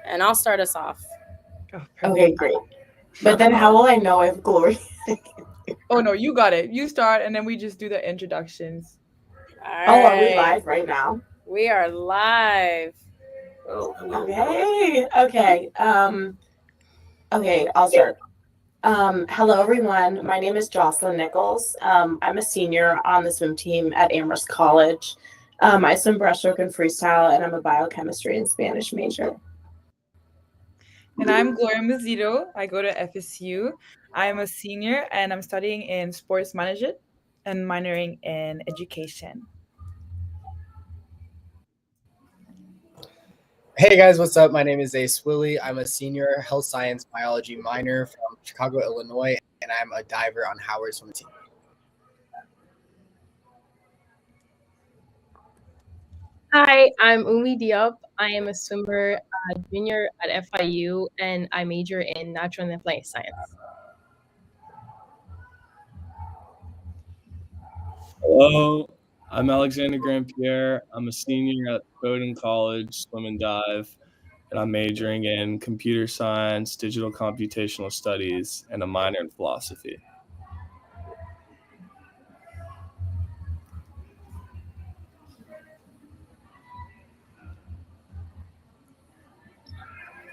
and I'll start us off. Oh, Okay, great. But then how will I know if Gloria? Oh no, you got it. You start, and then we just do the introductions. Oh, are we live right now? We are live. Oh, okay. Okay. Okay, I'll start. Hello everyone. My name is Jocelyn Nichols. I'm a senior on the swim team at Amherst College. I swim breaststroke and freestyle, and I'm a biochemistry and Spanish major. And I'm Gloria Mazzito. I go to FSU. I am a senior, and I'm studying in sports management and minoring in education. Hey guys, what's up? My name is Ace Willie. I'm a senior health science biology minor from Chicago, Illinois, and I'm a diver on Howard's swim team. Hi, I'm Umi Diop. I am a swimmer, junior at FIU, and I major in natural and applied science. Hello, I'm Alexander Grand Pierre. I'm a senior at Bowdoin College Swim and Dive, and I'm majoring in computer science, digital computational studies, and a minor in philosophy.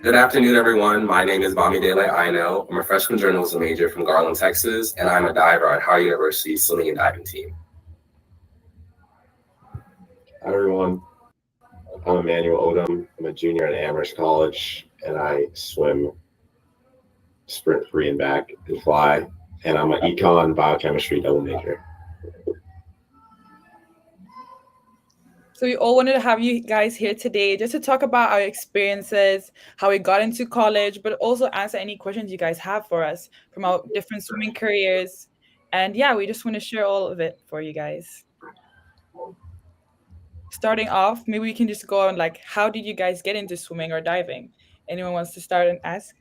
Good afternoon, everyone. My name is Bami Dele Aino. I'm a freshman journalism major from Garland, Texas, and I'm a diver at Howard University's swimming and diving team. Hi, everyone. I'm Emmanuel Odom. I'm a junior at Amherst College, and I swim sprint free and back and fly, and I'm an econ biochemistry double major. So we all wanted to have you guys here today just to talk about our experiences, how we got into college, but also answer any questions you guys have for us from our different swimming careers. And yeah, we just want to share all of it for you guys. Starting off, maybe we can just go on like, how did you guys get into swimming or diving? Anyone wants to start and ask?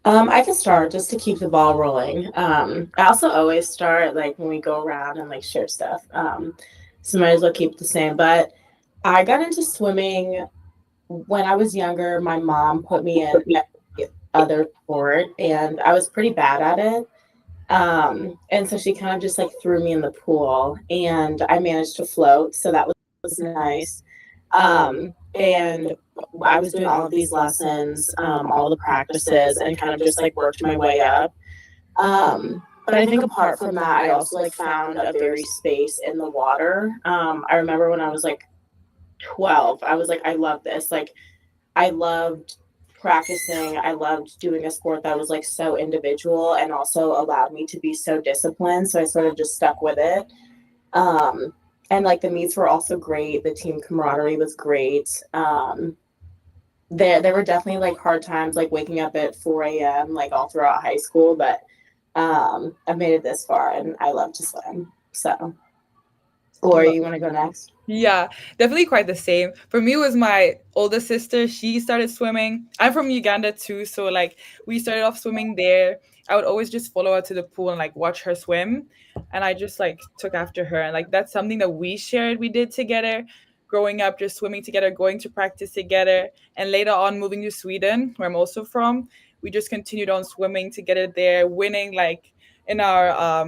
I can start just to keep the ball rolling. I also always start like when we go around and like share stuff. So might as well keep the same. But I got into swimming when I was younger. My mom put me in other sport, and I was pretty bad at it. And so she kind of just like threw me in the pool, and I managed to float, so that was nice. And I was doing all of these lessons, all the practices, and kind of just like worked my way up. But I think apart from that, I also like found a very space in the water. I remember when I was like 12, I was like, I love this. Like, I loved practicing. I loved doing a sport that was like so individual and also allowed me to be so disciplined. So I sort of just stuck with it. And like the meets were also great. The team camaraderie was great. There were definitely like hard times, like waking up at 4 a.m. like all throughout high school, but I've made it this far, and I love to swim. So, Gloria, you want to go next? Yeah, definitely quite the same. For me, it was my older sister. She started swimming. I'm from Uganda too, so like we started off swimming there. I would always just follow her to the pool and like watch her swim, and I just like took after her. And like that's something that we shared. We did together, growing up, just swimming together, going to practice together, and later on moving to Sweden, where I'm also from. We just continued on swimming together there, winning like in our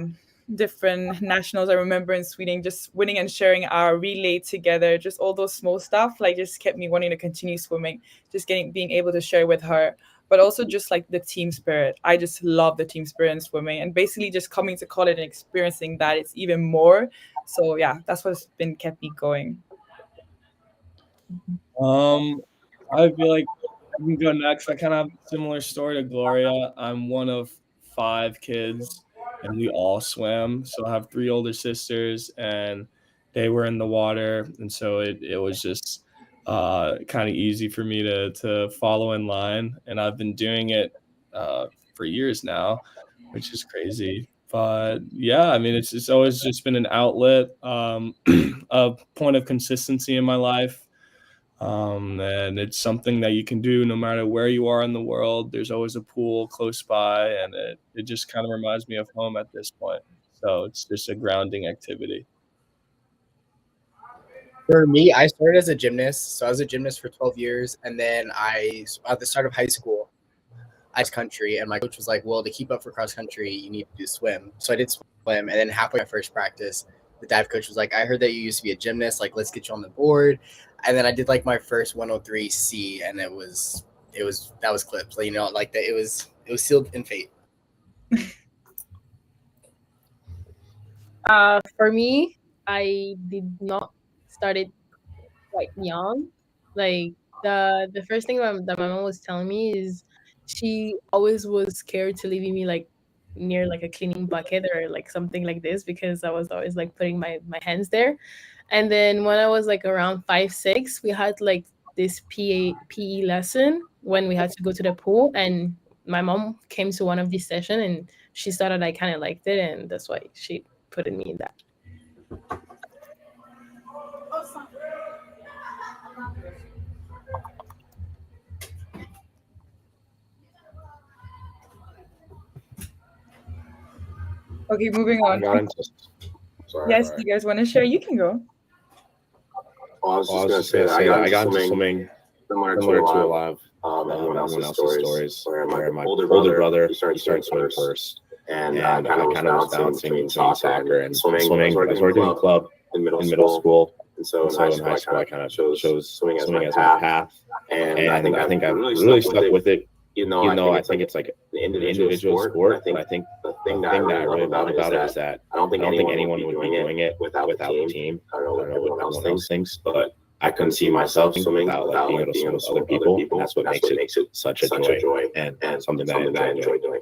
different nationals. I remember in Sweden, just winning and sharing our relay together, just all those small stuff, like just kept me wanting to continue swimming, just being able to share with her. But also just like the team spirit. I just love the team spirit in swimming, and basically just coming to college and experiencing that, it's even more. So yeah, that's what's been kept me going. I feel like I can go next. I kind of have a similar story to Gloria. I'm one of 5 kids, and we all swim. So I have 3 older sisters, and they were in the water, and so it was just kind of easy for me to follow in line. And I've been doing it for years now, which is crazy. But yeah, I mean, it's always just been an outlet, a point of consistency in my life. And it's something that you can do no matter where you are in the world. There's always a pool close by, and it just kind of reminds me of home at this point. So it's just a grounding activity. For me, I started as a gymnast. So I was a gymnast for 12 years. And then at the start of high school, I country, and my coach was like, well, to keep up for cross country, you need to do swim. So I did swim. And then halfway my first practice, the dive coach was like, I heard that you used to be a gymnast. Like, let's get you on the board. And then I did like my first 103C, and that was clipped. So, like that it was sealed in fate. For me, I did not start it quite young. Like the first thing that my mom was telling me is she always was scared to leaving me like near like a cleaning bucket or like something like this because I was always like putting my hands there. And then when I was like around 5, 6, we had like this PE lesson when we had to go to the pool, and my mom came to one of these sessions and she saw that I kind of liked it, and that's why she put me in that. Okay, moving I on. got into. Sorry. Yes, you guys want to share? You can go. Well, I was just gonna say that I got into swimming similar to a lot of everyone else's stories. Where my older brother he started swimming first, and I kind of was balancing between soccer and swimming. I was already doing club in middle school, and so in high school I kind of chose swimming as my path, and I think I've really stuck with it. Even though I think it's like an individual sport, but I think the thing that I really love about it is that I don't think anyone would be doing it without the team. I don't know what everyone else thinks, but I couldn't see myself swimming without being able to swim with other people. And that's what makes it such a joy and something that I enjoy doing.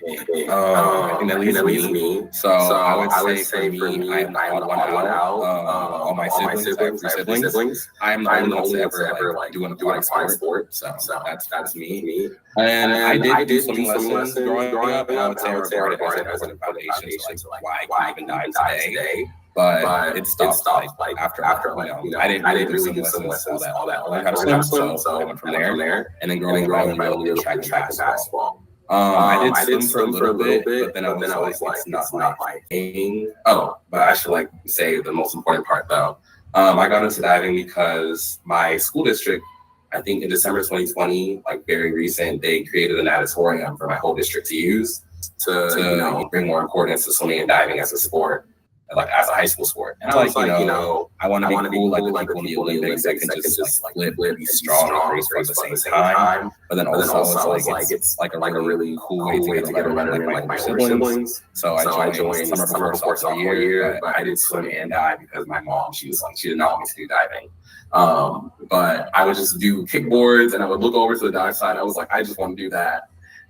I think that leaves me. So I would say for me, I'm the odd one out. All my siblings, I have 3 siblings. I'm the only one to ever like do an aquatic sport. So that's me. And I did do swimming lessons growing up, and I would say I regard it as an foundation to like why I can even dive today. But it stopped like after I didn't really do some lessons all that learn how to swim, so I went from there. And then growing up, I only really did track and basketball. I did swim for a little bit, but then I was like, it's not my thing. Oh, but I should like say the most important part though. I got into diving because my school district, I think in December 2020, like very recent, they created an auditorium for my whole district to use to bring more importance to swimming and diving as a sport, like as a high school sport. And I was like, I want to be cool like the people in the Olympics that can just like live, be strong, and graceful at the same time. But then also it's like a really cool way to get a letterman like my siblings. So I joined summer before sophomore year, but I did swim and dive because my mom, she did not want me to do diving. But I would just do kickboards and I would look over to the dive side. I was like, I just want to do that.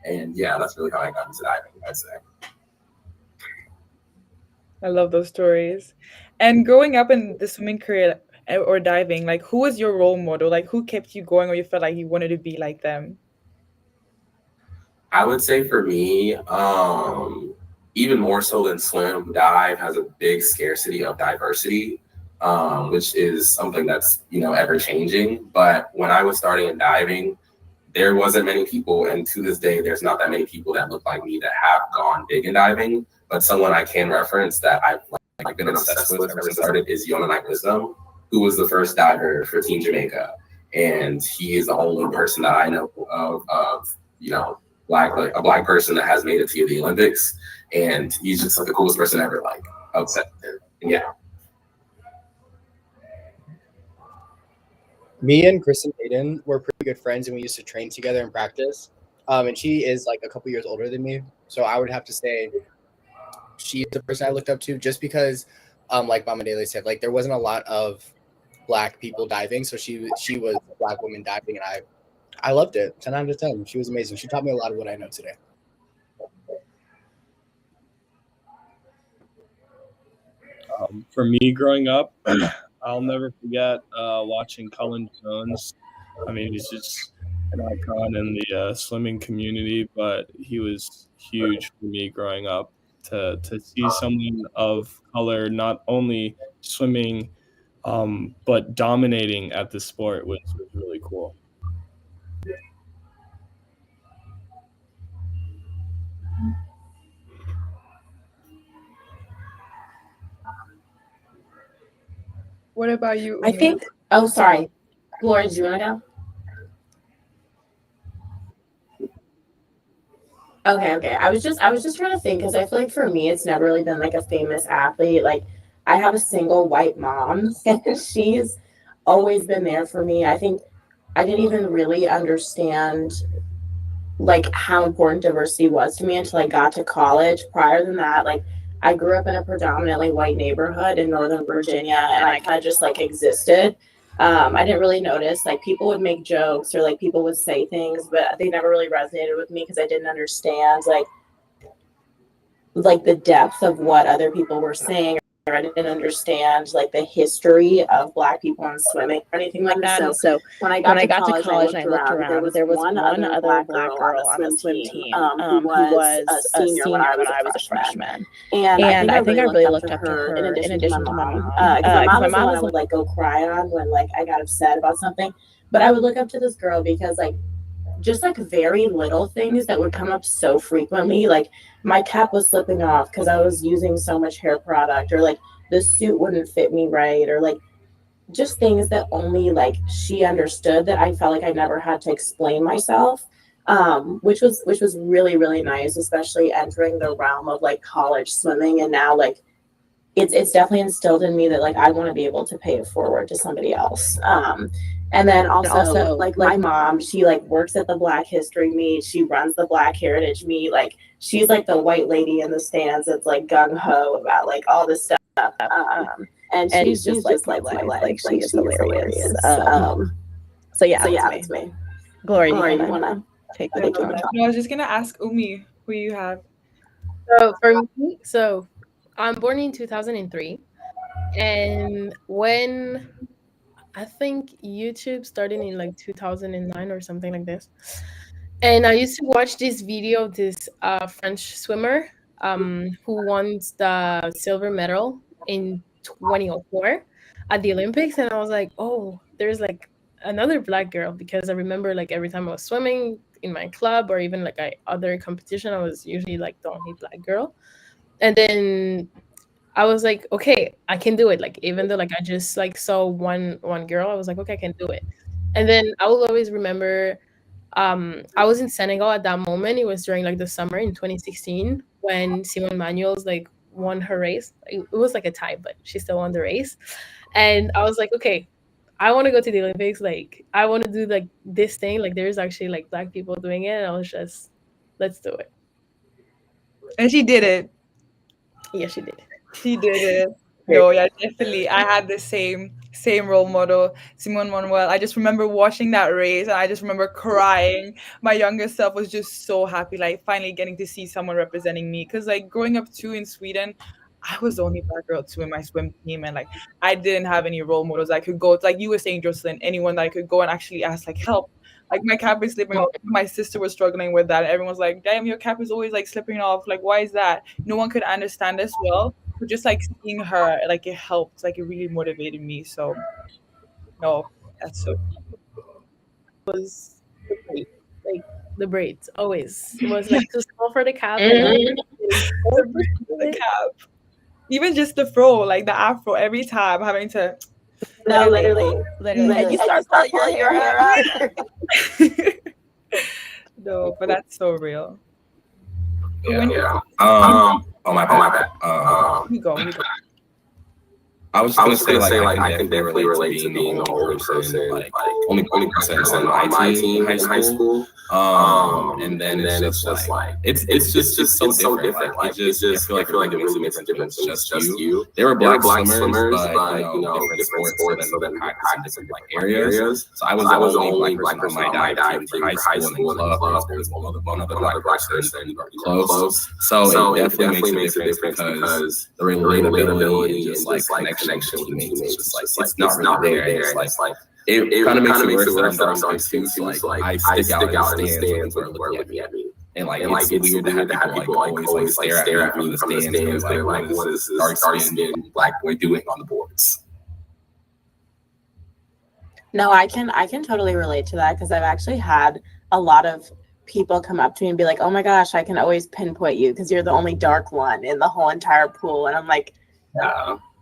And yeah, that's really how I got into diving, I'd say. I love those stories. And growing up in the swimming career or diving, like who was your role model? Like who kept you going or you felt like you wanted to be like them? I would say for me, even more so than swim, dive has a big scarcity of diversity, which is something that's, ever changing. But when I was starting in diving, there wasn't many people, and to this day, there's not that many people that look like me that have gone big in diving. But someone I can reference that I've been obsessed with ever since I started is Yona Wisdom, who was the first diver for Team Jamaica, and he is the only person that I know of a black person that has made it to the Olympics, and he's just like the coolest person ever. Like, upset, and yeah. Me and Kristen Hayden were pretty good friends, and we used to train together and practice. And she is like a couple years older than me, so I would have to say she's the person I looked up to, just because, like Mama Daly said, like there wasn't a lot of black people diving, so she was a black woman diving, and I loved it. 10 out of 10. She was amazing. She taught me a lot of what I know today. For me growing up, I'll never forget watching Cullen Jones. I mean, he's just an icon in the swimming community, but he was huge for me growing up. To see someone of color not only swimming, but dominating at the sport was really cool. What about you? I Umi? think. Oh, sorry, Gloria, do you want to go? Okay. I was just trying to think because I feel like for me, it's never really been like a famous athlete. Like I have a single white mom, and she's always been there for me. I think I didn't even really understand like how important diversity was to me until I got to college. Prior than that, like I grew up in a predominantly white neighborhood in Northern Virginia, and I kind of just like existed. I didn't really notice like people would make jokes or like people would say things, but they never really resonated with me because I didn't understand like the depth of what other people were saying, or I didn't understand like the history of Black people in swimming or anything like that. And so when I got to college and I looked around, there was one other Black girl on the swim team who was a senior when I was a freshman. And I think I really looked up to her in addition to my mom. Because my mom was the one I would like go cry on when like I got upset about something. But I would look up to this girl because like just like very little things that would come up so frequently, like my cap was slipping off because I was using so much hair product, or like the suit wouldn't fit me right, or like just things that only like she understood that I felt like I never had to explain myself, which was really really nice, especially entering the realm of like college swimming. And now like it's definitely instilled in me that like I want to be able to pay it forward to somebody else. And then also like my mom, she like works at the Black History meet. She runs the Black Heritage meet. Like she's like the white lady in the stands that's like gung ho about like all this stuff. And she's just like my life. Like she is hilarious. So yeah, that's me. Gloria, you wanna take the No, I was just gonna ask Umi who you have. So for me, I'm born in 2003, and when I think YouTube started in like 2009 or something like this. And I used to watch this video of this French swimmer who won the silver medal in 2004 at the Olympics. And I was like, oh, there's like another Black girl, because I remember like every time I was swimming in my club or even like other competition, I was usually like the only Black girl. And then I was like, okay, I can do it. Like, even though like I just like saw one girl, I was like, okay, I can do it. And then I will always remember, I was in Senegal at that moment. It was during like the summer in 2016 when Simone Manuels like won her race. It was like a tie, but she still won the race. And I was like, okay, I want to go to the Olympics. Like, I want to do like this thing. Like, there's actually like Black people doing it. And I was just, let's do it. And she did it. Yeah, she did. She did it. No, yeah, definitely. I had the same role model, Simone Manuel. I just remember watching that race and I just remember crying. My younger self was just so happy, like finally getting to see someone representing me. Because like growing up too in Sweden, I was the only Black girl too in my swim team, and like I didn't have any role models I could go to. Like you were saying, Jocelyn, anyone that I could go and actually ask like help. Like my cap is slipping off. My sister was struggling with that. Everyone's like, "Damn, your cap is always like slipping off. Like, why is that?" No one could understand as well. But just like seeing her, like it helped. Like it really motivated me. So, no, that's so. Was the braids. Like the braids always. It was like too small for the cap. And The cap, even just the fro, like the afro, every time having to. No, literally. You start pulling your hair out. No, but that's so real. Yeah. Oh my bad. We go. I was just gonna say like I can definitely relate to being the only person, like only person on my team in high school. And then it's just like it's just so different. Like I feel like it really makes a difference. It's just you. There were Black swimmers, but different sports, so then practice in different like areas. So I was the only Black person on my dive team for high school and club. There was one other Black person close. So it definitely makes a difference because the relatability and just like connection with teammates. It's just like it's not really there. It's like it kind of makes it worse that I'm so used to. Like I stick out in the stands when people are looking at me. And like it's weird to have people like always like stare at me from the stands. They're like, what is this dark skinned Black boy doing on the boards? No, I can totally relate to that because I've actually had a lot of people come up to me and be like, "Oh my gosh, I can always pinpoint you because you're the only dark one in the whole entire pool." And I'm like,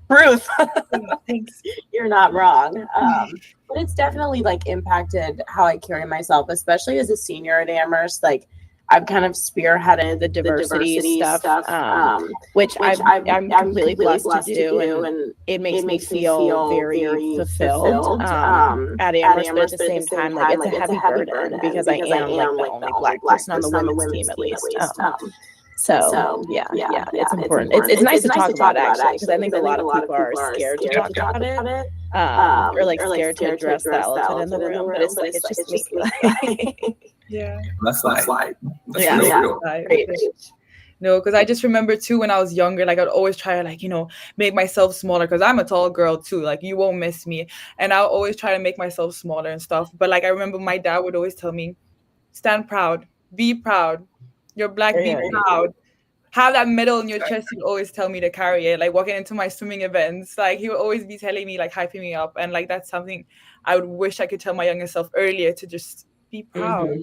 Ruth. Thanks. You're not wrong. But it's definitely like impacted how I carry myself, especially as a senior at Amherst. Like I've kind of spearheaded the diversity stuff, which I'm completely blessed to do, and it makes me feel very fulfilled at Amherst. But at the same time, like it's a heavy burden because I am like the only Black person on the women's team, at least. So yeah, it's important. It's nice to talk about, actually, because I think a lot of people are scared to talk about it, or like scared to address the elephant in the room. But it's like it's just me. Yeah. That's like that's Yeah. real. Right. No, because I just remember too when I was younger, like I'd always try to like, make myself smaller because I'm a tall girl too. Like you won't miss me. And I'll always try to make myself smaller and stuff. But like I remember my dad would always tell me, stand proud, be proud. You're Black, be proud. Have that medal in your chest. He'd always tell me to carry it. Like walking into my swimming events, like he would always be telling me, like hyping me up. And like that's something I would wish I could tell my younger self earlier, to just be proud.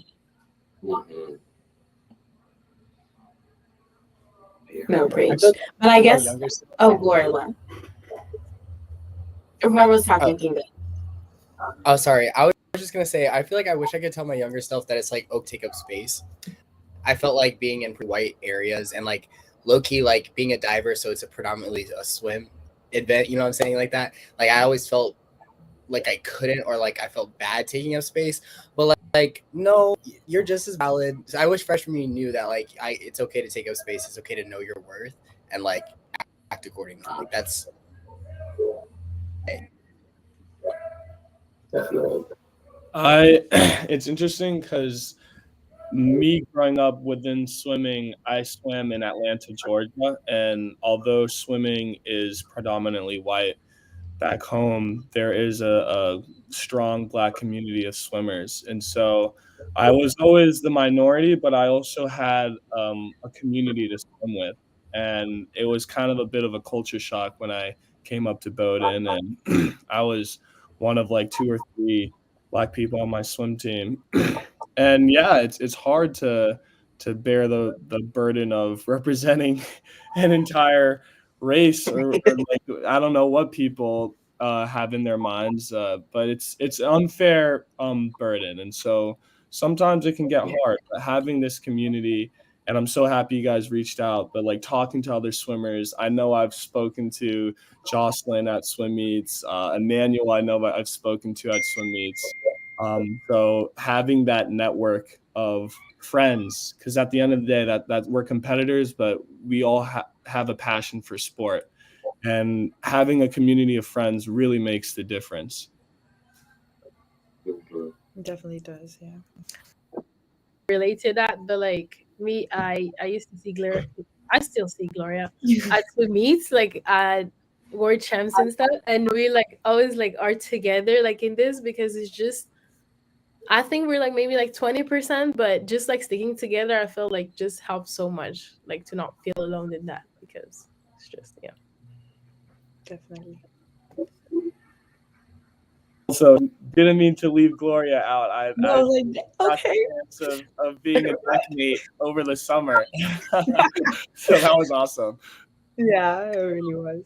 No, preach. But I guess, Gloria. Whoever was talking, Kinga. Oh, sorry. I was just gonna say, I feel like I wish I could tell my younger self that it's like, take up space. I felt like being in white areas and like low key, like being a diver, so it's a predominantly a swim event. You know what I'm saying? Like that. Like I always felt like I couldn't, or like I felt bad taking up space. But like no, you're just as valid. So I wish freshman year knew that like it's okay to take up space. It's okay to know your worth and like act accordingly. Like that's. Definitely. It's interesting because me growing up within swimming, I swam in Atlanta, Georgia, and although swimming is predominantly white, back home there is a strong Black community of swimmers, and so I was always the minority, but I also had a community to swim with, and it was kind of a bit of a culture shock when I came up to Bowdoin, and I was one of like 2 or 3 Black people on my swim team. And yeah, it's hard to bear the burden of representing an entire race, or like I don't know what people have in their minds, but it's an unfair burden, and so sometimes it can get hard. But having this community, and I'm so happy you guys reached out. But like talking to other swimmers, I know I've spoken to Jocelyn at swim meets, Emmanuel I know I've spoken to at swim meets. So having that network of friends, because at the end of the day, that we're competitors, but we all have a passion for sport, and having a community of friends really makes the difference. It definitely does, yeah. Relate to that, but like me, I used to see Gloria. I still see Gloria at the meets, like at world champs and stuff, and we like always like are together like in this, because it's just, I think we're like maybe like 20%, but just like sticking together, I feel like just helps so much, like to not feel alone in that, because it's just Definitely. Also, didn't mean to leave Gloria out. I okay. got the chance of being a deckmate over the summer. So that was awesome. Yeah, it really was.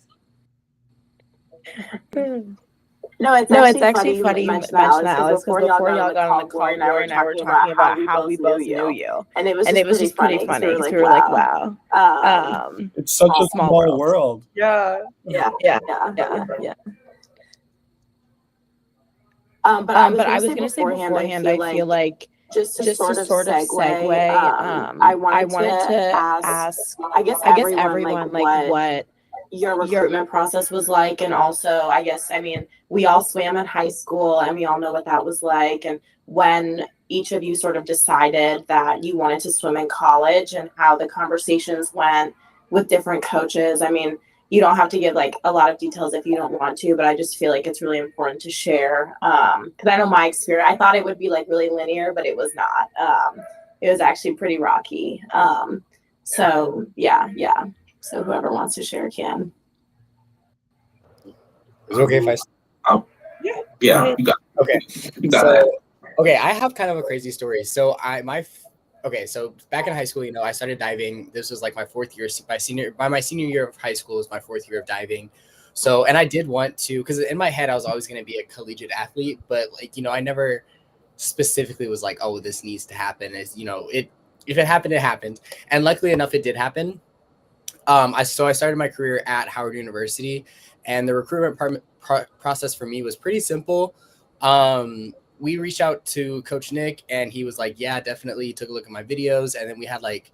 No, it's actually funny you mentioned that, Alice, because before y'all got on the call, Gloria and I were talking about how we both knew you. And it was just pretty funny because we were like, wow. It's such a small world. Yeah. But I was going to say beforehand, I feel like just to sort of segue, I wanted to ask, I guess everyone like what your recruitment process was like, and also I mean we all swam in high school and we all know what that was like, and when each of you sort of decided that you wanted to swim in college and how the conversations went with different coaches. I mean, you don't have to give like a lot of details if you don't want to, but I just feel like it's really important to share, because I know my experience, I thought it would be like really linear, but it was not. It was actually pretty rocky. So yeah. So whoever wants to share can. Is it okay if I? Oh, yeah. You got okay. You got that. Okay, I have kind of a crazy story. So so back in high school, I started diving. This was like my 4th year. By my senior year of high school was my 4th year of diving. So, and I did want to, because in my head I was always going to be a collegiate athlete, but like, you know, I never specifically was like, oh, this needs to happen. Is, you know, it, if it happened, it happened. And luckily enough, it did happen. I started my career at Howard University, and the recruitment process for me was pretty simple. We reached out to Coach Nick, and he was like, yeah, definitely. He took a look at my videos, and then we had like,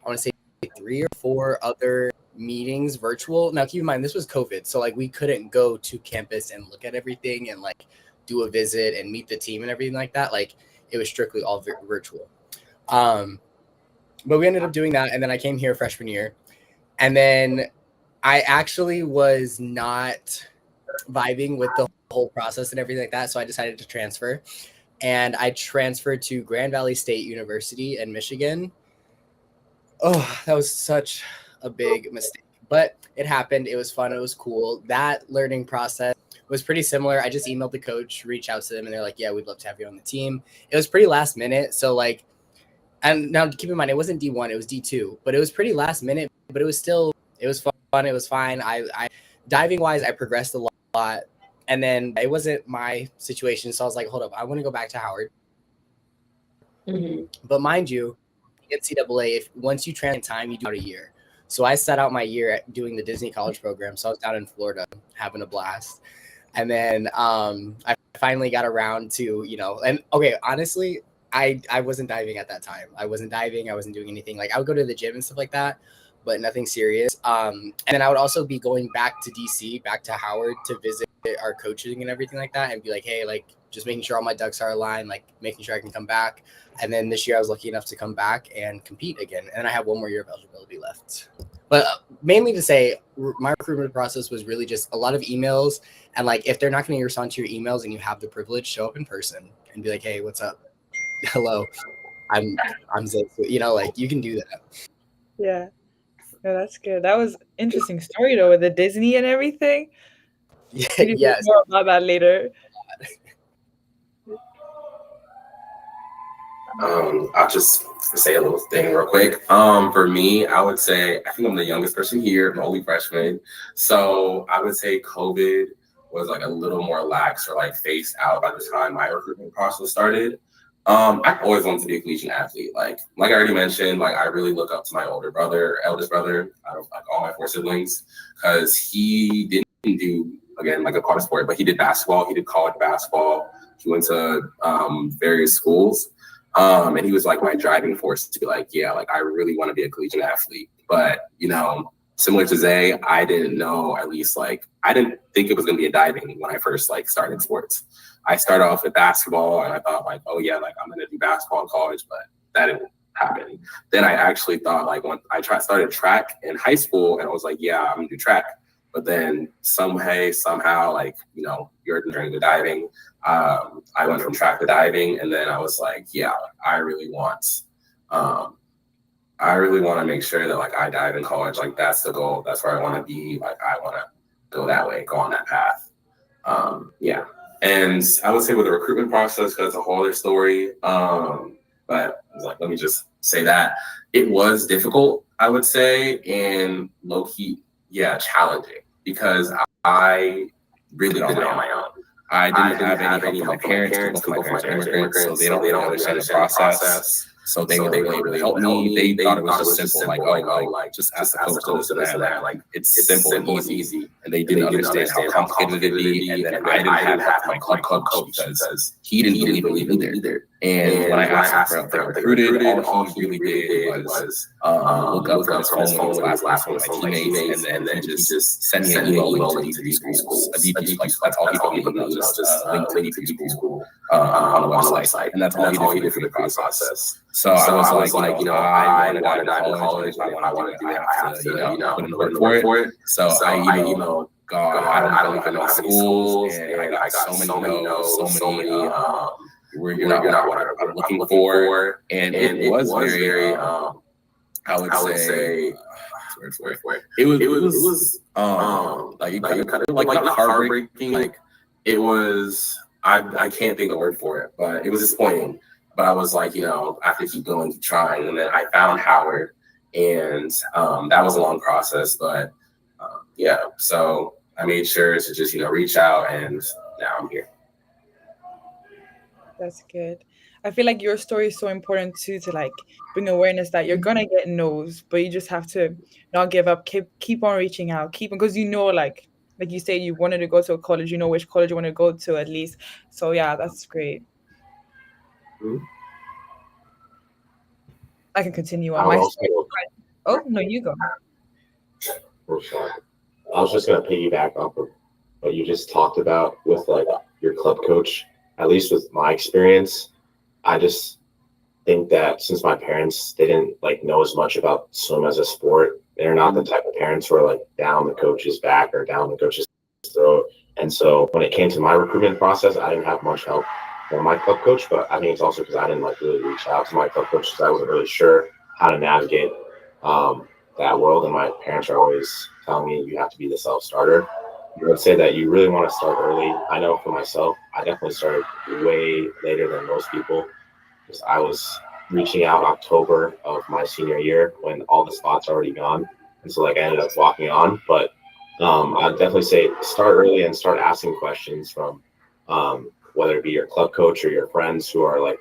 I want to say 3 or 4 other meetings virtual. Now keep in mind, this was COVID, so like we couldn't go to campus and look at everything and like do a visit and meet the team and everything like that. Like it was strictly all virtual. But we ended up doing that, and then I came here freshman year, and then I actually was not vibing with the whole process and everything like that, so I decided to transfer, and I transferred to Grand Valley State University in Michigan. Oh, that was such a big mistake, but it happened. It was fun. It was cool. That learning process was pretty similar. I just emailed the coach, reached out to them, and they're like, yeah, we'd love to have you on the team. It was pretty last minute. So like, and now keep in mind, it wasn't D1, it was D2, but it was pretty last minute, but it was still, it was fun. It was fine. I diving wise, I progressed a lot. And then it wasn't my situation. So I was like, hold up, I want to go back to Howard. Mm-hmm. But mind you, NCAA, if once you transfer in time, you do out a year. So I set out my year at doing the Disney College program. So I was down in Florida having a blast. And then I finally got around to, you know, and okay, honestly, I wasn't diving at that time. I wasn't diving. I wasn't doing anything. Like I would go to the gym and stuff like that, but nothing serious. And then I would also be going back to DC, back to Howard to visit our coaching and everything like that and be like, hey, like just making sure all my ducks are aligned, like making sure I can come back. And then this year I was lucky enough to come back and compete again. And I have 1 more year of eligibility left. But mainly to say my recruitment process was really just a lot of emails. And like, if they're not going to respond to your emails and you have the privilege, show up in person and be like, hey, what's up? Hello, I'm Zay. You know, like you can do that. Yeah. No, that's good. That was interesting story though with the Disney and everything. Yes. More about that later. I'll just say a little thing real quick. For me, I would say I think I'm the youngest person here. I'm only freshman, so I would say COVID was like a little more lax or like phased out by the time my recruitment process started. I always wanted to be a collegiate athlete. Like I already mentioned, like I really look up to my eldest brother, out of like all my 4 siblings, because he didn't do again like a part sport, but he did basketball. He did college basketball. He went to various schools. And he was like my driving force to be like, yeah, like I really want to be a collegiate athlete. But, you know, similar to Zay, I didn't know, at least like, I didn't think it was going to be a diving when I first like started sports. I started off with basketball and I thought like, oh yeah, like I'm going to do basketball in college, but that didn't happen. Then I actually thought like when I started track in high school and I was like, yeah, I'm going to do track. But then somehow, like, you know, you're during the diving. I went from track to diving, and then I was like, yeah, I really want to make sure that like I dive in college. Like that's the goal. That's where I want to be. Like I want to go that way, go on that path. Yeah. And I would say with the recruitment process, that's a whole other story. But like, let me just say that it was difficult, I would say, and low key, yeah, challenging because I really did it on my own. I didn't have any help from my parents. My parents are immigrants, so they don't really understand the process. So they didn't really help me. They thought it was just simple, like, oh, like just ask the coach to this and that. Like it's simple and easy. And they didn't understand how complicated it would be. And then I didn't have my club coach because he didn't believe me either. And when I asked him for recruited, all he really did was look up from his phone when he was last one with my teammates, and then he just sent me an email link to these schools. A DP, like that's all he told me, just a link to DP school on the website, and that's all he did for the process. So I was like, you know, I want to dive in college. I want to do it. I have to, you know, put in the work for it. So I emailed God. I don't even know schools, and I got so many no's, so many. You're not what I'm looking for, and it was very. I would say. It was like not heartbreaking. Like it was. I can't think of the word for it, but it was disappointing. But I was like, you know, I have to keep going, keep trying. And then I found Howard, and that was a long process. But yeah, so I made sure to just, reach out, and now I'm here. That's good. I feel like your story is so important too, to like bring awareness that you're gonna get no's, but you just have to not give up. Keep on reaching out. Keep, because like you say, you wanted to go to a college. You know which college you want to go to at least. So yeah, that's great. Mhm. I can continue on I would my. also, Oh no, you go. oh, sorry. I was just gonna piggyback off of what you just talked about with like your club coach. At least with my experience, I just think that since my parents, they didn't like know as much about swim as a sport, they're not the type of parents who are like down the coach's back or down the coach's throat. And so when it came to my recruitment process, I didn't have much help from my club coach, but I think it's also because I didn't like really reach out to my club coach because I wasn't really sure how to navigate that world. And my parents are always telling me you have to be the self-starter. I would say that you really want to start early. I know for myself, I definitely started way later than most people because I was reaching out October of my senior year when all the spots are already gone. And so like I ended up walking on, but I'd definitely say start early and start asking questions from whether it be your club coach or your friends who are like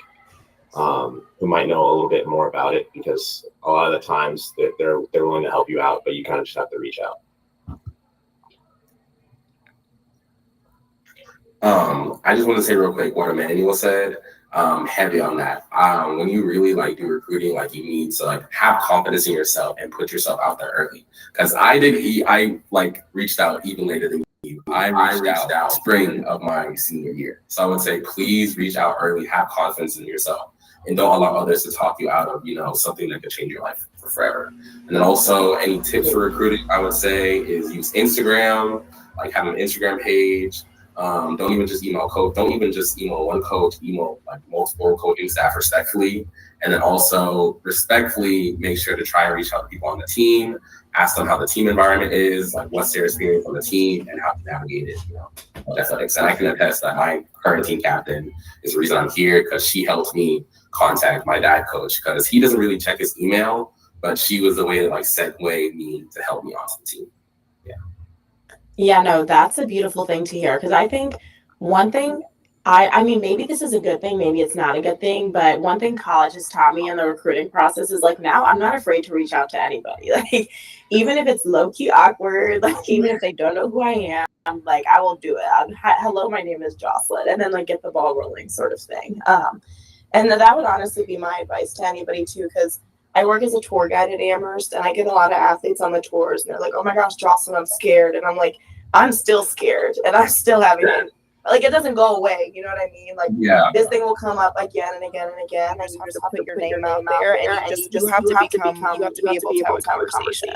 who might know a little bit more about it, because a lot of the times they're willing to help you out, but you kind of just have to reach out. I just want to say real quick what Emmanuel said. Heavy on that. When you really like do recruiting, like you need to like have confidence in yourself and put yourself out there early. Because I like reached out even later than you. I reached out spring of my senior year. So I would say please reach out early, have confidence in yourself, and don't allow others to talk you out of something that could change your life for forever. And then also any tips for recruiting, I would say is use Instagram, like have an Instagram page. Don't even just email coach. Don't even just email one coach. Email like multiple coaching staff respectfully, and then also respectfully make sure to try and reach out to people on the team. Ask them how the team environment is, like what's their experience on the team, and how to navigate it. Athletics. And I can attest that my current team captain is the reason I'm here, because she helped me contact my dad coach, because he doesn't really check his email, but she was the way to like segue me to help me onto the team. Yeah, no, that's a beautiful thing to hear, because I think one thing, I mean, maybe this is a good thing, maybe it's not a good thing, but one thing college has taught me in the recruiting process is like now I'm not afraid to reach out to anybody. Like, even if it's low key awkward, like even if they don't know who I am, like I will do it. Hello, my name is Jocelyn, and then like get the ball rolling sort of thing. And that would honestly be my advice to anybody too, because I work as a tour guide at Amherst, and I get a lot of athletes on the tours, and they're like, "Oh my gosh, Jocelyn, I'm scared," and I'm like, I'm still scared, and I'm still having it. Like, it doesn't go away. You know what I mean? Like, this thing will come up again and again and again. And you just have to put your name out there, and you have to be able to have a conversation,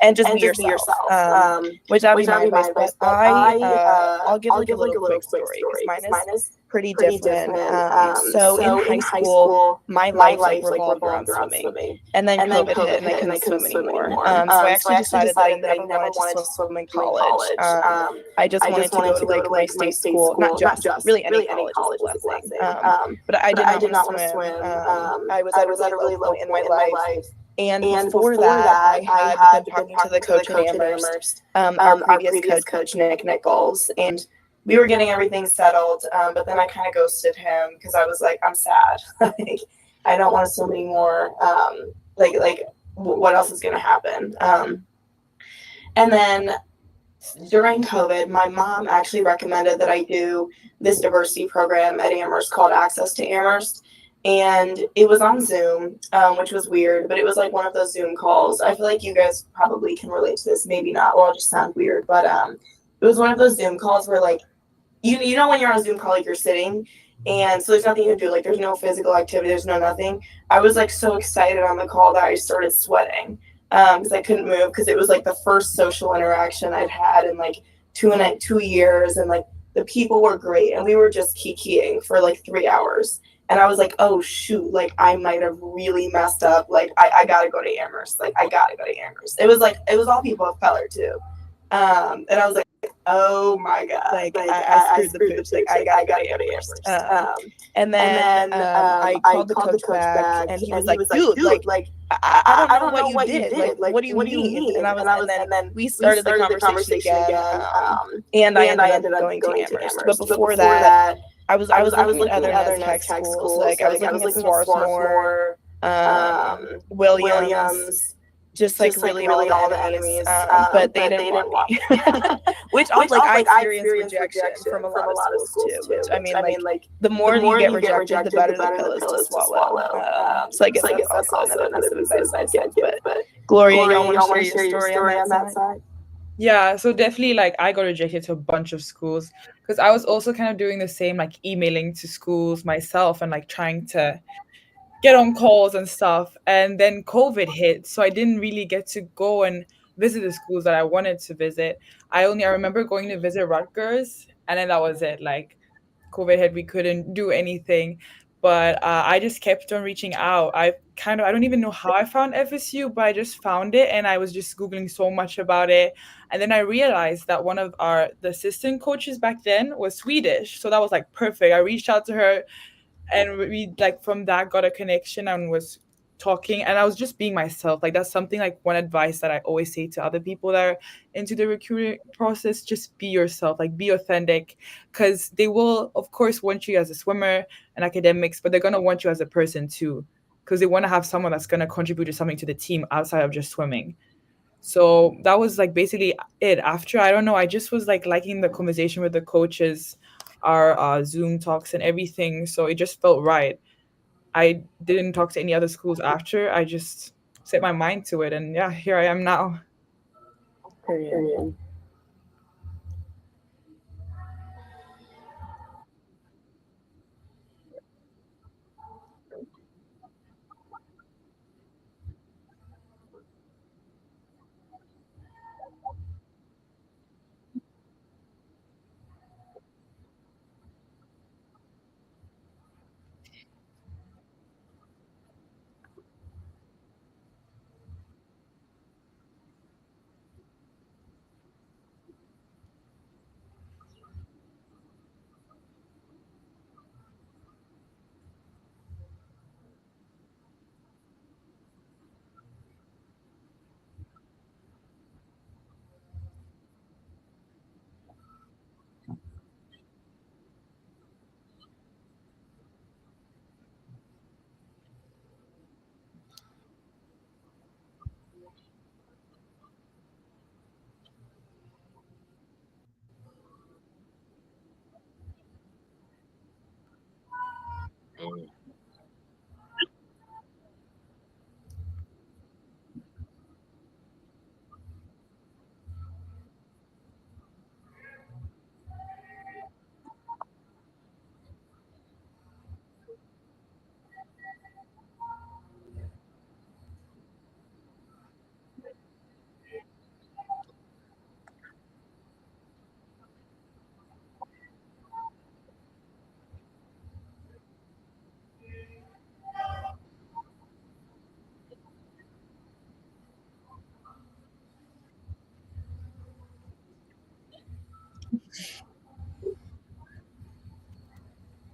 and just be yourself. Which I'll be my advice. But I'll give like a little quick story, because mine is pretty different. So in high school, my life like revolved around swimming, and then COVID hit, and I couldn't swim anymore. So I actually decided that I never wanted to swim in college. I just wanted to go to like my state school, not just really any college is a blessing. But I did not want to swim. I was at a really low in my life. And before that, I had been talking to the coach at Amherst, our previous coach, Nick Nichols, and we were getting everything settled, but then I kind of ghosted him because I was like, I'm sad. Like, I don't want to swim anymore. What else is going to happen? And then during COVID, my mom actually recommended that I do this diversity program at Amherst called Access to Amherst. And it was on Zoom, which was weird, but it was like one of those Zoom calls. I feel like you guys probably can relate to this, maybe not, or I'll just sound weird, but it was one of those Zoom calls where like, you know when you're on a Zoom call, like you're sitting, and so there's nothing you can do, like there's no physical activity, there's no nothing. I was like so excited on the call that I started sweating because I couldn't move, because it was like the first social interaction I'd had in like 2 years, and like the people were great, and we were just kikiing for like 3 hours. And I was like, oh shoot, like I might have really messed up. Like I gotta go to Amherst. Like I gotta go to Amherst. It was all people of color too. And I was like, Oh my god! Like I screwed the pooch. Like I gotta go to Amherst. And then I called the coach back, and he was like, "Dude, like I don't know what you did. Like what do you mean?" And then we started the conversation again. And I ended up going to Amherst. But before that, I was looking at other NESC schools. Like I was looking at Swarthmore, Williams, just like really all the enemies, but they didn't want me. Which I I experienced rejection from a lot of schools too. Which I mean, like the more you get rejected, the better the pill is to swallow. So I guess that's also another piece of advice I'd give. But Gloria, y'all want to share your story on that side? Yeah, so definitely like I got rejected to a bunch of schools because I was also kind of doing the same, like emailing to schools myself and like trying to get on calls and stuff. And then COVID hit, so I didn't really get to go and visit the schools that I wanted to visit. I remember going to visit Rutgers, and then that was it. Like COVID hit, we couldn't do anything. But I just kept on reaching out. I don't even know how I found FSU, but I just found it, and I was just Googling so much about it. And then I realized that one of the assistant coaches back then was Swedish. So that was like perfect. I reached out to her, and we like from that got a connection and was talking, and I was just being myself. Like that's something, like one advice that I always say to other people that are into the recruiting process: just be yourself, like be authentic, because they will of course want you as a swimmer and academics, but they're going to want you as a person too, because they want to have someone that's going to contribute to something to the team outside of just swimming. So that was like basically it. After, I don't know, I just was like liking the conversation with the coaches, our Zoom talks and everything. So it just felt right. I didn't talk to any other schools after. I just set my mind to it. And yeah, here I am now. Period.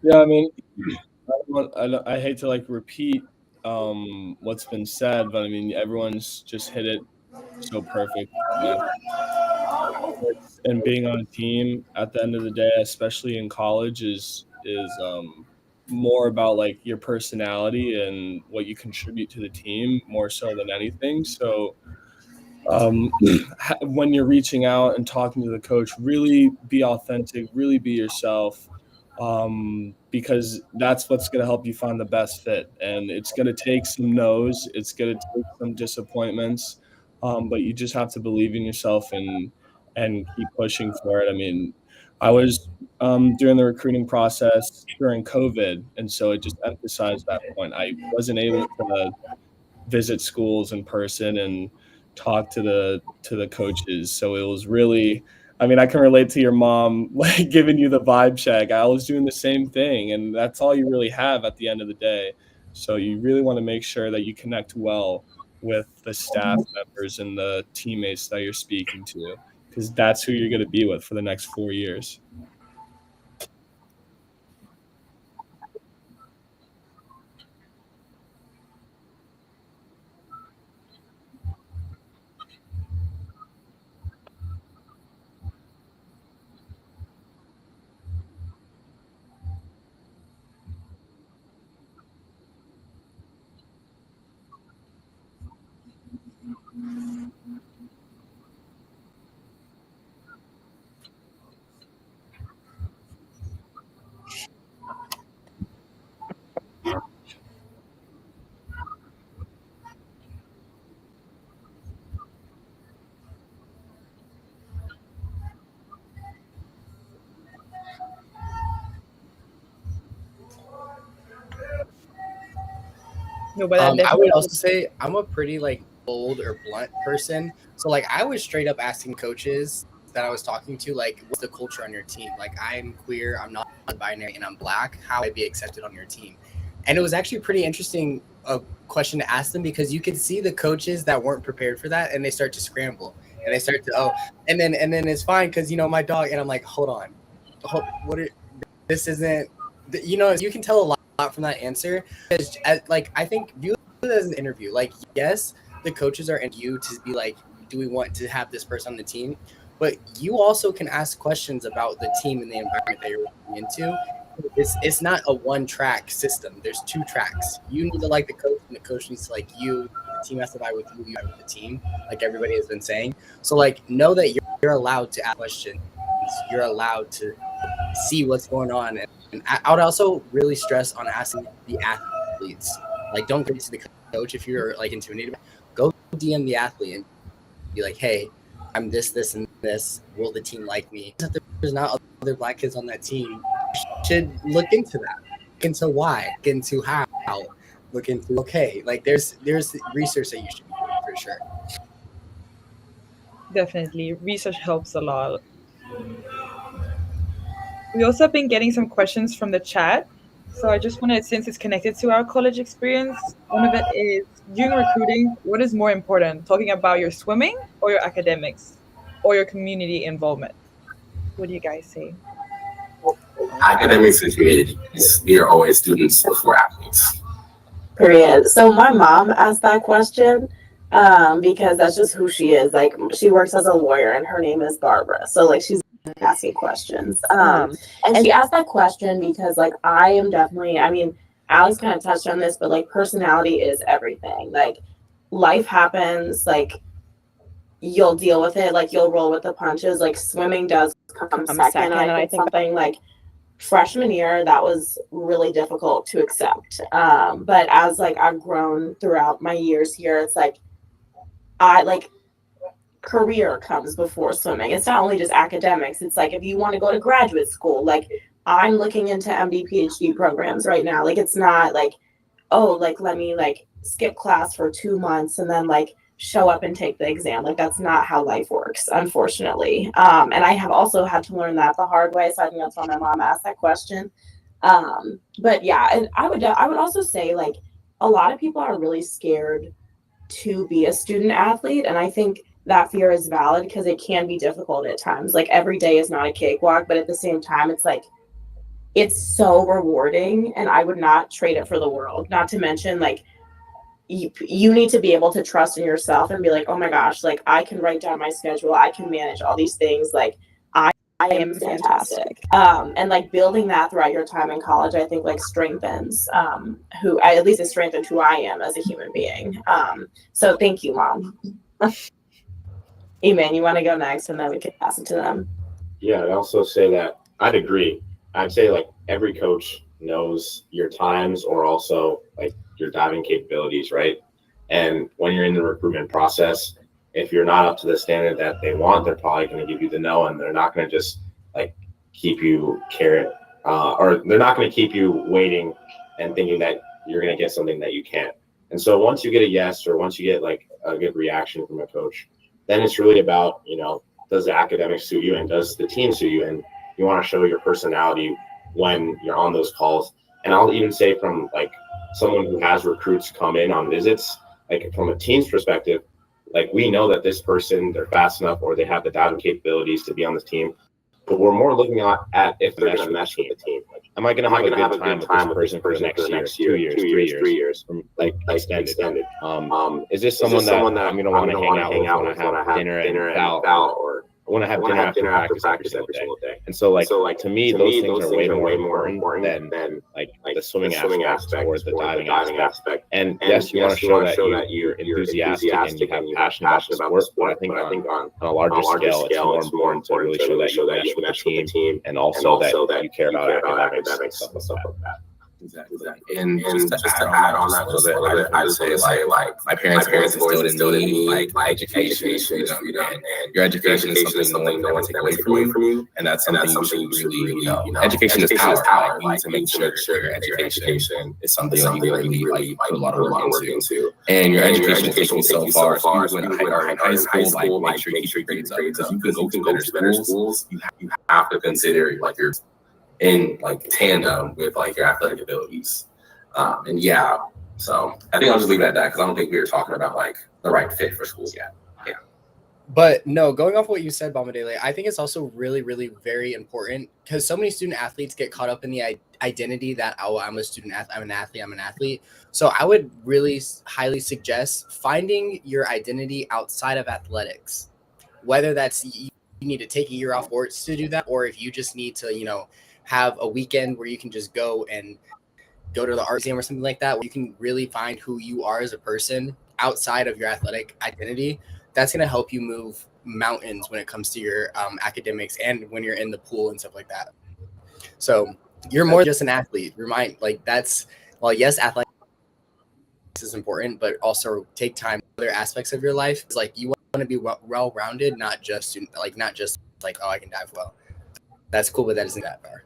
Yeah, I mean, I hate to like repeat what's been said, but I mean everyone's just hit it so perfect. And being on a team at the end of the day, especially in college, is more about like your personality and what you contribute to the team more so than anything. So when you're reaching out and talking to the coach, really be authentic, really be yourself, because that's what's going to help you find the best fit. And it's going to take some no's, it's going to take some disappointments, but you just have to believe in yourself and keep pushing for it. I mean, I was during the recruiting process during COVID, and so it just emphasized that point. I wasn't able to visit schools in person and talk to the coaches. So it was really, I mean, I can relate to your mom like giving you the vibe check. I was doing the same thing, and that's all you really have at the end of the day. So you really want to make sure that you connect well with the staff members and the teammates that you're speaking to, because that's who you're going to be with for the next 4 years. No, but that I definitely would also say I'm a pretty like bold or blunt person. So like I was straight up asking coaches that I was talking to, like, what's the culture on your team? Like, I'm queer, I'm not binary, and I'm black. How would I be accepted on your team? And it was actually pretty interesting question to ask them, because you could see the coaches that weren't prepared for that, and they start to scramble, and they start to and then it's fine because my dog, and I'm like, hold on, this isn't, you can tell a lot from that answer. Because like, I think view it as an interview. Like, yes, the coaches are in you to be like, do we want to have this person on the team? But you also can ask questions about the team and the environment that you're working into. It's not a one-track system. There's 2 tracks. You need to like the coach, and the coach needs to like you. The team has to vibe with you. You vibe with the team, like everybody has been saying. So like, know that you're allowed to ask questions. You're allowed to see what's going on. And I would also really stress on asking the athletes. Like, don't go to the coach if you're like intimidated. Go DM the athlete and be like, hey, I'm this, and this. Will the team like me? If there's not other black kids on that team, you should look into that. Look into why. Look into how. Look into, okay, like there's research that you should be doing for sure. definitely research helps a lot. We also have been getting some questions from the chat. So I just wanted, since it's connected to our college experience, one of it is, during recruiting, what is more important, talking about your swimming or your academics or your community involvement? What do you guys say? Academics and community. We are always students before athletes. Period. So my mom asked that question because that's just who she is. Like, she works as a lawyer, and her name is Barbara. So like, she's asking questions. And she asked that question because like, I am definitely, I mean, Alex kind of touched on this, but like, personality is everything. Like, life happens, like, you'll deal with it, like, you'll roll with the punches. Like, swimming does come second, and I think something like freshman year, that was really difficult to accept. But as like, I've grown throughout my years here, it's like, I like, career comes before swimming. It's not only just academics. It's like, if you want to go to graduate school, like, I'm looking into MD PhD programs right now. Like, it's not like, oh, like, let me like skip class for 2 months and then like show up and take the exam. Like, that's not how life works, unfortunately. And I have also had to learn that the hard way. So I think that's why my mom asked that question. But yeah, and I would also say, like, a lot of people are really scared to be a student athlete, and I think that fear is valid because it can be difficult at times. Like, every day is not a cakewalk, but at the same time, it's like, it's so rewarding, and I would not trade it for the world. Not to mention, like, you need to be able to trust in yourself and be like, oh my gosh, like, I can write down my schedule, I can manage all these things, like, I am fantastic. And like, building that throughout your time in college, I think like strengthens at least it strengthened who I am as a human being. So thank you, Mom. Eman, you want to go next, and then we can pass it to them? Yeah, I'd also say that I'd agree. I'd say like, every coach knows your times, or also like your diving capabilities, right? And when you're in the recruitment process, if you're not up to the standard that they want, they're probably going to give you the no, and they're not going to just like keep you or they're not going to keep you waiting and thinking that you're going to get something that you can't. And so once you get a yes, or once you get like a good reaction from a coach, then it's really about, does the academics suit you, and does the team suit you? And you want to show your personality when you're on those calls. And I'll even say, from like someone who has recruits come in on visits, like from a team's perspective, Like, we know that this person, they're fast enough or they have the diving capabilities to be on this team, but we're more looking at if they're going to mesh with the team. Like, am I going to have a good time with this person for the next year, 2 years, like extended? Is this someone that I'm going to want to hang out with when I have dinner and out, or I want to have dinner after practice every single day? And so, like, to me, those things are way more important than like the swimming aspect or the diving aspect. And yes, you want to show that you're enthusiastic and you have passion about the sport, but I think on a larger scale, it's more important to really show that you mesh with the team, and also that you care about academics and stuff like that. Exactly. And just to add on that just a little bit, I'd say like my parents always instilled in me like education is freedom, and your education is something no one can take away from you, and that's something you should really, education is power. Like, you need to make sure your education is something that you really put a lot of work into, and your education will take you so far. So when you are in high school, like, make sure you keep your grades up, because you can go to better schools. You have to consider like your in like tandem with like your athletic abilities. And yeah, so I think I'll just leave it at that, because I don't think we were talking about like the right fit for schools yet. Yeah. But no, going off what you said, Bamadele, I think it's also really, really very important, because so many student athletes get caught up in the identity that, oh, I'm an athlete. So I would really highly suggest finding your identity outside of athletics, whether that's you need to take a year off sports to do that, or if you just need to, have a weekend where you can just go to the art museum or something like that, where you can really find who you are as a person outside of your athletic identity. That's going to help you move mountains when it comes to your academics and when you're in the pool and stuff like that. So you're more just an athlete. Yes, athletics is important, but also take time other aspects of your life. It's like you want to be well-rounded, not just like, oh, I can dive well. That's cool, but that isn't that far.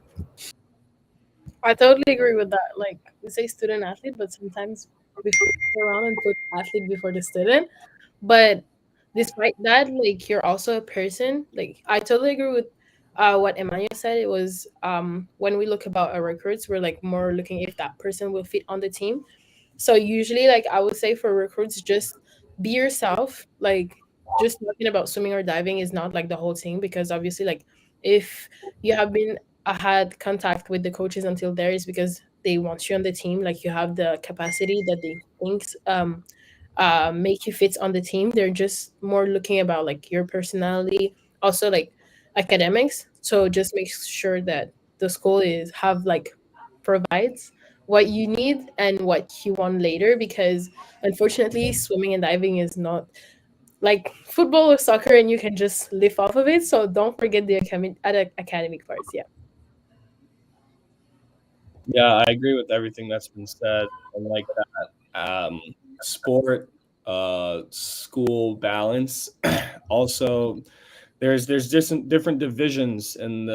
I totally agree with that. Like, we say student athlete, but sometimes we flip around and put athlete before the student. But despite that, like, you're also a person. Like, I totally agree with what Emmanuel said. It was when we look about our recruits, we're like more looking if that person will fit on the team. So usually, like, I would say for recruits, just be yourself. Like, just talking about swimming or diving is not like the whole thing, because obviously, like, if you have been had contact with the coaches until there, is because they want you on the team. Like, you have the capacity that they think make you fit on the team. They're just more looking about like your personality, also like academics. So just make sure that the school is have like provides what you need and what you want later, because unfortunately swimming and diving is not like football or soccer and you can just live off of it. So don't forget the academic parts. Yeah. Yeah, I agree with everything that's been said. And like that, sport, school balance. Also, there's different divisions in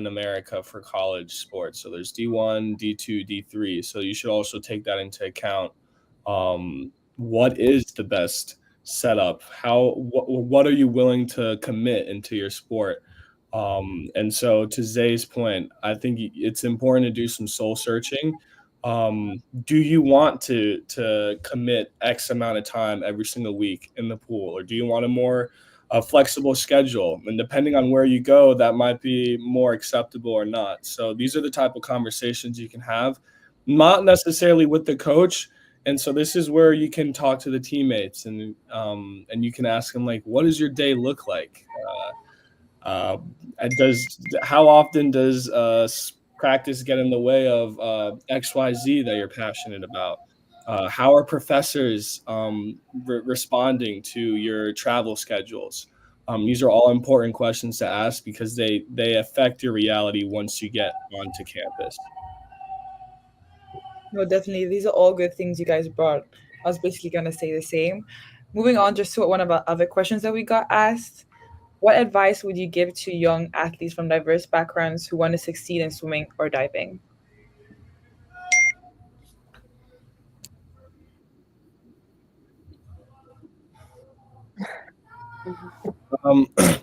America for college sports. So there's D1, D2, D3. So you should also take that into account. What is the best setup? What are you willing to commit into your sport? And so to Zay's point, I think it's important to do some soul searching. Do you want to commit X amount of time every single week in the pool, or do you want a flexible schedule? And depending on where you go, that might be more acceptable or not. So these are the type of conversations you can have, not necessarily with the coach. And so this is where you can talk to the teammates and you can ask them, like, what does your day look like? How often does practice get in the way of XYZ that you're passionate about? How are professors responding to your travel schedules? These are all important questions to ask, because they affect your reality once you get onto campus. No, definitely. These are all good things you guys brought. I was basically going to say the same. Moving on just to one of our other questions that we got asked. What advice would you give to young athletes from diverse backgrounds who want to succeed in swimming or diving?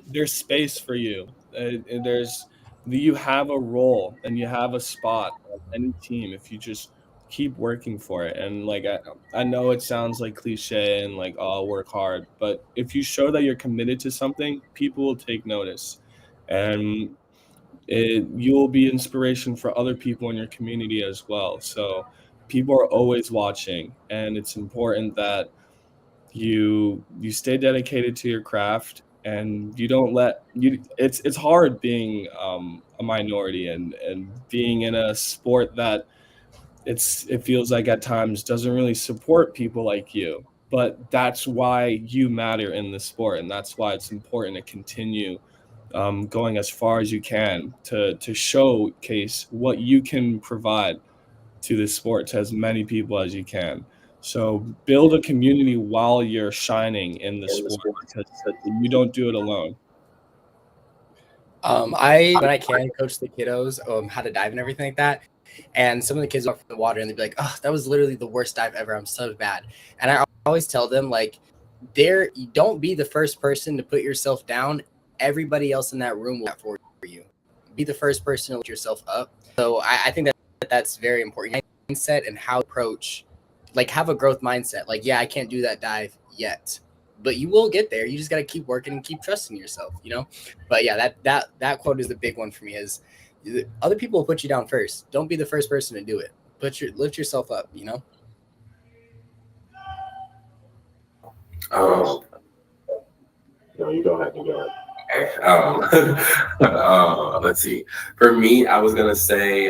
There's space for you. You have a role and you have a spot on any team if you just keep working for it. And like I know it sounds like cliche and like, oh, work hard, but if you show that you're committed to something, people will take notice, and you'll be inspiration for other people in your community as well. So people are always watching, and it's important that you stay dedicated to your craft, and you don't let you it's hard being a minority and being in a sport that it feels like at times doesn't really support people like you, but that's why you matter in the sport, and that's why it's important to continue going as far as you can to showcase what you can provide to the sport to as many people as you can. So build a community while you're shining in the sport, because you don't do it alone. I when I can coach the kiddos how to dive and everything like that. And some of the kids walk from the water and they'd be like, "Oh, that was literally the worst dive ever. I'm so bad." And I always tell them like, you don't be the first person to put yourself down. Everybody else in that room will for you. Be the first person to lift yourself up. So I think that's very important. Mindset and how to approach, like have a growth mindset. Like, yeah, I can't do that dive yet, but you will get there. You just got to keep working and keep trusting yourself, you know? But yeah, that quote is the big one for me is other people will put you down first. Don't be the first person to do it. Lift yourself up, you know? No, you go ahead. You go ahead. Let's see. For me, I was gonna say,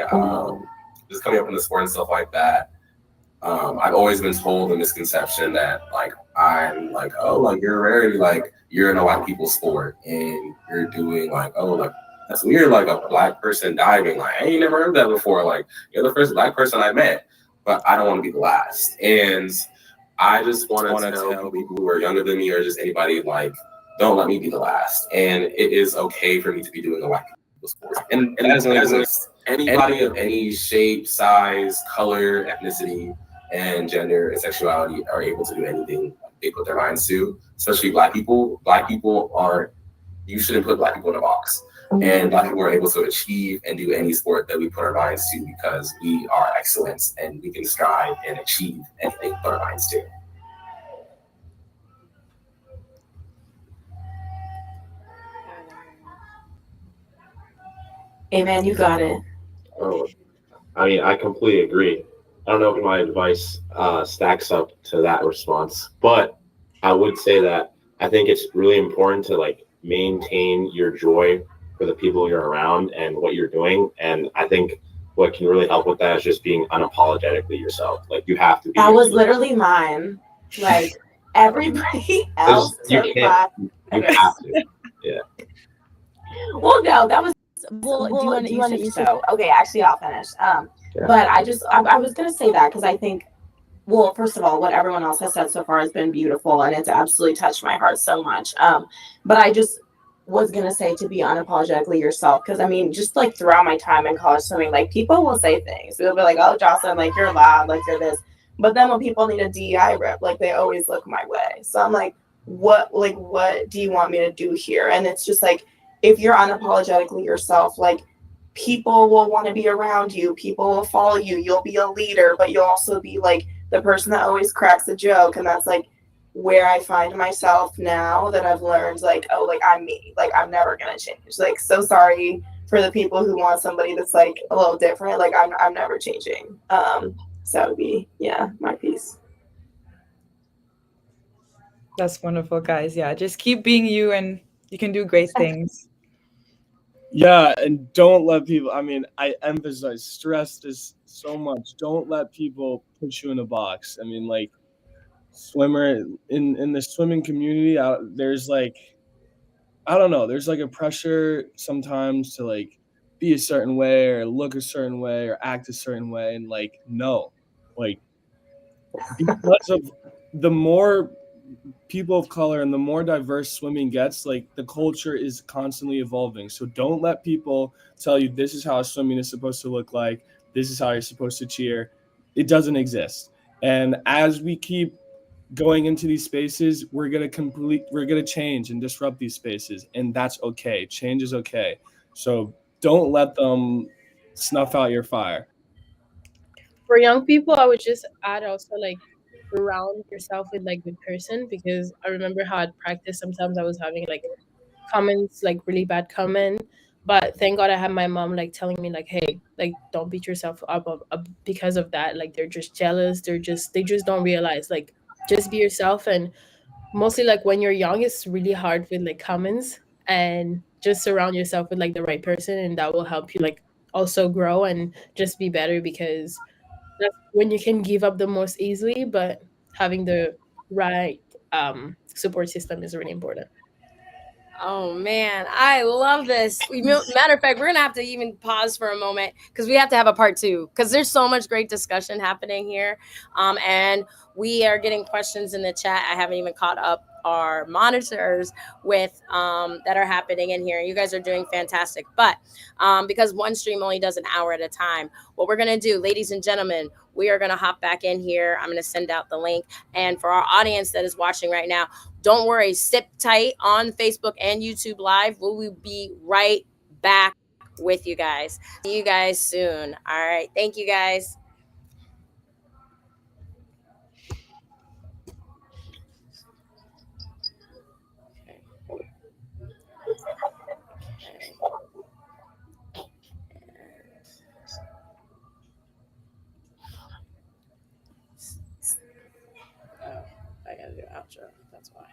just coming up in the sport and stuff like that. I've always been told the misconception that like I'm like, oh, like you're very like you're in a white people sport and you're doing like, oh, like that's weird, like a black person diving. Like I ain't never heard that before. Like you're the first black person I met, but I don't want to be the last. And I just want to tell people who are younger than me or just anybody like, don't let me be the last. And it is okay for me to be doing a white people sport. And that doesn't exist. Anybody of any shape, size, color, ethnicity, and gender and sexuality are able to do anything they put their minds to, especially black people. Black people aren't, you shouldn't put black people in a box. And black people are able to achieve and do any sport that we put our minds to because we are excellence and we can strive and achieve anything we put our minds to. Amen, you got it. Oh, I mean, I completely agree. I don't know if my advice stacks up to that response, but I would say that I think it's really important to like maintain your joy for the people you're around and what you're doing. And I think what can really help with that is just being unapologetically yourself. Like you have to be. That was literally mine. Like everybody else you took can't. my. You have to. Yeah. Well, no, that was. Well, do you want to? So okay, actually, I'll finish. But I was gonna say that because I think, well, first of all, what everyone else has said so far has been beautiful and it's absolutely touched my heart so much. But I just was gonna say to be unapologetically yourself because I mean, just like throughout my time in college swimming, like people will say things. They'll be like, "Oh, Jocelyn, like you're loud, like you're this," but then when people need a DEI rep, like they always look my way. So I'm like, what do you want me to do here? And it's just like, if you're unapologetically yourself, like people will want to be around you, people will follow you, you'll be a leader, but you'll also be like the person that always cracks a joke. And that's like where I find myself now that I've learned like, oh, like I'm me, like I'm never gonna change. Like so sorry for the people who want somebody that's like a little different. Like I'm never changing. So that would be my piece. That's wonderful, guys. Yeah, just keep being you and you can do great things. Yeah, and don't let people, I mean, I stress this so much. Don't let people put you in a box. I mean, like, swimmer, in the swimming community, there's like, I don't know, there's like a pressure sometimes to like be a certain way or look a certain way or act a certain way. And like, no, like, because of the more people of color and the more diverse swimming gets, like the culture is constantly evolving. So don't let people tell you this is how swimming is supposed to look like, this is how you're supposed to cheer. It doesn't exist. And as we keep going into these spaces, we're gonna change and disrupt these spaces, and that's okay. Change is okay. So don't let them snuff out your fire. for young people, I would just add also like surround yourself with like good person, because I remember how at practice sometimes I was having like comments, like really bad comment. But thank God I had my mom like telling me like, hey, like don't beat yourself up because of that. Like they're just jealous. They just don't realize, like, just be yourself. And mostly like when you're young, it's really hard with like comments, and just surround yourself with like the right person, and that will help you like also grow and just be better, because that's when you can give up the most easily, but having the right support system is really important. Oh man, I love this. Matter of fact, we're gonna have to even pause for a moment because we have to have a part two because there's so much great discussion happening here, and we are getting questions in the chat. I haven't even caught up our monitors with that are happening in here. You guys are doing fantastic, but because one stream only does an hour at a time, what we're gonna do, ladies and gentlemen, we are gonna hop back in here. I'm gonna send out the link, and for our audience that is watching right now, don't worry, sit tight on Facebook and YouTube Live. We will be right back with you guys. See you guys soon. All right. Thank you guys. Okay. Oh, I gotta do outro. That's why.